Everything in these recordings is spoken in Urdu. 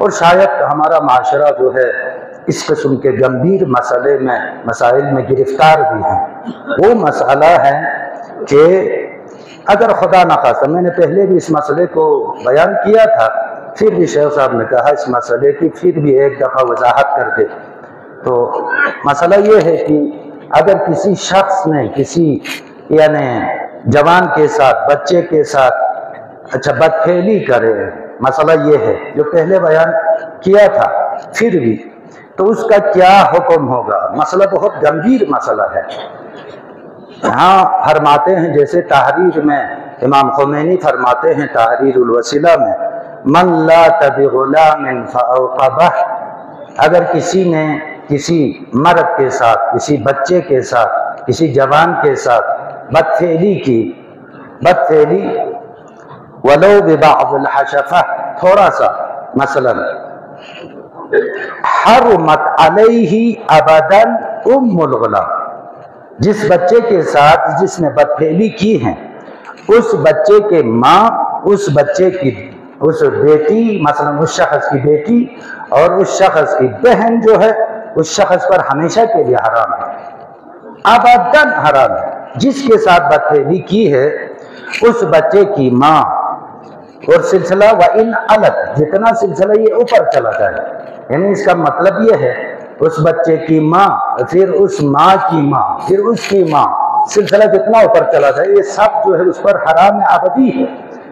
اور شاید ہمارا معاشرہ جو ہے اس قسم کے گمبھیر مسائل میں گرفتار بھی ہیں۔ وہ مسئلہ ہے کہ اگر خدا نخواستہ، میں نے پہلے بھی اس مسئلے کو بیان کیا تھا، پھر بھی شیخ صاحب نے کہا اس مسئلے کی پھر بھی ایک دفعہ وضاحت کر دے۔ تو مسئلہ یہ ہے کہ اگر کسی شخص نے کسی یعنی جوان کے ساتھ، بچے کے ساتھ بدفعلی کرے، مسئلہ یہ ہے جو پہلے بیان کیا تھا، پھر بھی تو اس کا کیا حکم ہوگا؟ مسئلہ بہت گمبھیر مسئلہ ہے۔ ہاں فرماتے ہیں، جیسے تحریر میں امام خمینی فرماتے ہیں تحریر الوسیلہ میں، من لا بغلام فأوقبہ، اگر کسی نے کسی مرد کے ساتھ، کسی بچے کے ساتھ، کسی جوان کے ساتھ بدفعلی کی، بدفعلی ولو ببعض الحشفہ، تھوڑا سا، مثلا حرمت علیہ ابدا ام الغلام، جس بچے کے ساتھ جس نے بدفعلی کی ہے، اس بچے کے ماں، اس بچے کی اس بیٹی، مثلا اس شخص کی بیٹی اور اس شخص کی بہن جو ہے، اس شخص پر ہمیشہ کے لیے حرام ہے، ابداً حرام ہے۔ جس کے ساتھ بدفعلی کی ہے اس بچے کی ماں، اور سلسلہ وَإِنْ عَلَتْ، جتنا سلسلہ یہ اوپر چلا جائے، یعنی اس کا مطلب یہ ہے اس بچے کی ماں، پھر اس ماں کی ماں، پھر اس کی ماں، سلسلہ جتنا اوپر چلا جائے، یہ سب جو ہے اس پر حرام ابدی ہے،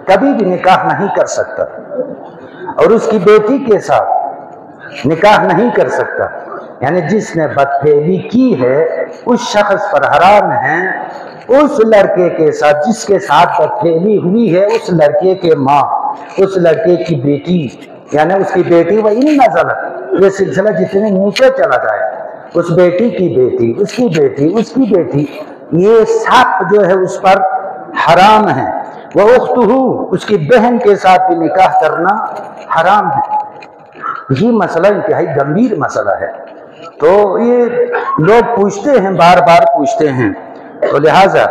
کبھی بھی نکاح نہیں کر سکتا، اور اس کی بیٹی کے ساتھ نکاح نہیں کر سکتا، یعنی جس نے بدفعلی کی ہے اس شخص پر حرام ہے اس لڑکے کے ساتھ جس کے ساتھ بدفعلی ہوئی ہے، اس لڑکے کے ماں، اس لڑکے کی بیٹی، یعنی اس کی بیٹی وَإِنْ نَزَلَتْ، یہ سلسلہ جتنے نیچے چلا جائے، اس بیٹی کی بیٹی، اس کی بیٹی، اس کی بیٹی، یہ سب جو ہے اس پر حرام ہے۔ وَأُخْتُهُ، اس کی بہن کے ساتھ بھی نکاح کرنا حرام ہے۔ یہ مسئلہ انتہائی گمبھیر مسئلہ ہے، تو یہ لوگ پوچھتے ہیں، بار بار پوچھتے ہیں، تو لہٰذا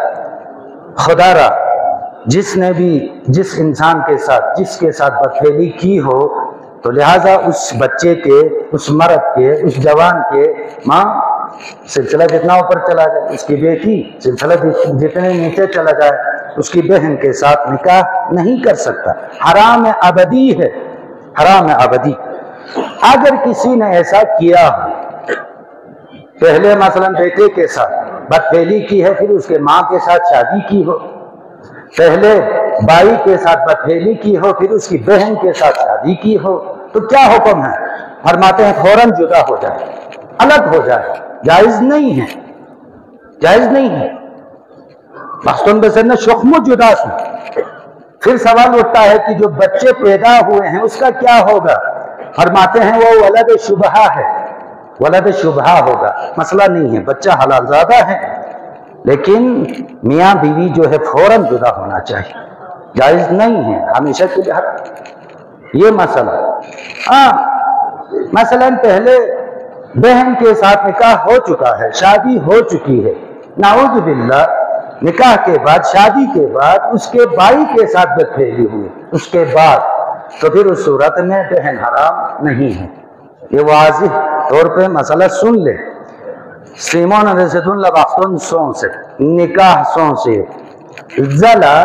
خدا را جس نے بھی جس انسان کے ساتھ، جس کے ساتھ بدفعلی کی ہو، تو لہٰذا اس بچے کے، اس مرد کے، اس جوان کے ماں، سلسلہ جتنا اوپر چلا جائے، اس کی بیٹی، سلسلہ جتنے نیچے چلا جائے، اس کی بہن کے ساتھ نکاح نہیں کر سکتا، حرام ابدی ہے، حرام ابدی۔ اگر کسی نے ایسا کیا ہو، پہلے مثلا بیٹے کے ساتھ بدفعلی کی ہے، پھر اس کے ماں کے ساتھ شادی کی ہو، پہلے بھائی کے ساتھ بدفعلی کی ہو، پھر اس کی بہن کے ساتھ شادی کی ہو، تو کیا حکم ہے؟ فرماتے ہیں فوراً جدا ہو جائے، الگ ہو جائے، جائز نہیں ہے، جائز نہیں ہے۔ بحثن بسن شخم جدا سے پھر سوال اٹھتا ہے کہ جو بچے پیدا ہوئے ہیں اس کا کیا ہوگا؟ فرماتے ہیں وہ ولد شبہ ہے، ولد شبہ ہوگا، مسئلہ نہیں ہے، بچہ حلال زادہ ہے، لیکن میاں بیوی جو ہے فوراً جدا ہونا چاہیے، جائز نہیں ہے، ہمیشہ کے لیے یہ مسئلہ۔ مثلا پہلے بہن کے ساتھ نکاح ہو چکا ہے، شادی ہو چکی ہے، نعوذ باللہ، نکاح کے بعد، شادی کے بعد اس کے بھائی کے ساتھ بدفعلی ہوئی، اس کے بعد تو پھر اس صورت میں بہن حرام نہیں ہے۔ یہ واضح طور پہ مسئلہ سن لے۔ سیمون رسدن لباختن سون سے نکاح سون سے زلا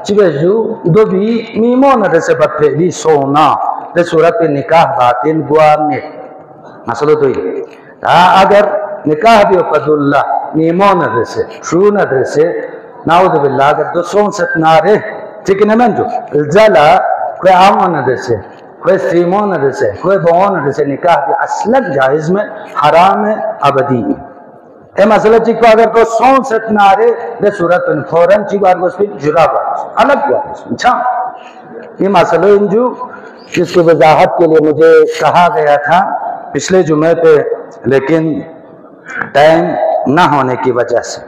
چوزو دو بھی میمون رسے بدفعلی سونا دے صورت پہ نکاح باطل گوانے، مسئلہ تو یہ اگر نکاح بھی قد اللہ نیمون رسے شون رسے نعوذ باللہ، اگر دو سون ست نارے ٹھیک ہے من جو زلا کوئی آمون رسے، کوئی سیمون رسے، کوئی بون رسے، نکاح بھی اصلاً جائز میں حرام ابدی ہے۔ اے مسئلہ چکو اگر تو سون ست نارے دے صورت ان فوراً چی بار گوش پہ جدا بار الگ بار چھا یہ مسئلہ انجو جس کی وضاحت کے لیے مجھے کہا گیا تھا پچھلے جمعے پہ، لیکن ٹائم نہ ہونے کی وجہ سے